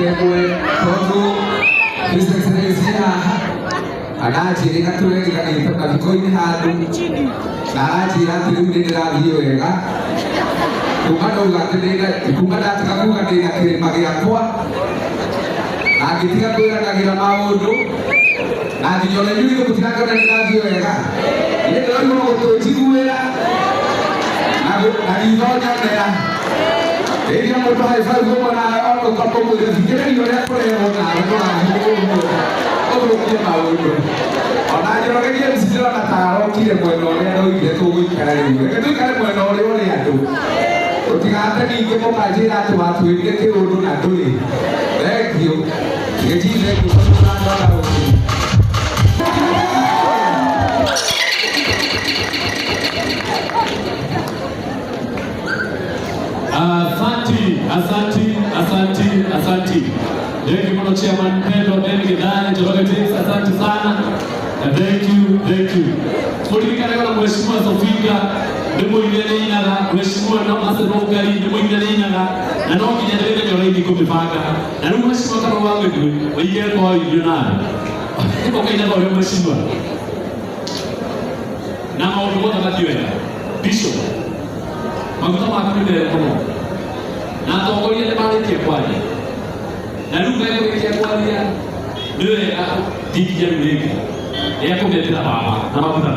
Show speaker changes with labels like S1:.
S1: Kemwe Kongo His Excellency Anachi Katuleka Kakoi Hadu Narachi Hatu wega Kumano Gatena Kumada Kakuka Kire Magiakwa Akitika Kura Kagira Maodo Akijola Yuri Kutika wega Yendo Moto Chikuera Nagizonya Nera Ella moto high five como na auto campo de quiere yo le pongo otro tema otro ona yo lo que quiero decir la taro quiere bueno le doy de todo y cara que tú cara bueno le voy a tú porque hasta ni que mo calle la tu va tu y que uno na tú thank you que dice que son una
S2: Asante. Thank you, Mono Chairman Pedro Benigedani, Jorogatis, asante sana. Thank you. Kulikana kwa Mheshimiwa Sofia, ndimo ile inaga, Mheshimiwa na Maserogari, ndimo ile inaga, na no kinyarele nyoraidi kumipaka. Na no Mheshimiwa kama wangu ndio, wewe kwa yunana. Iko kaida kwa Mheshimiwa. Na maono moja badiwe. Bishop. Maguta makubwa ya kono. Na togoria le mali ke kwani na ruga yako ke kwani ya ndio ya tiki ya mleki ya ko betela baba na mabuta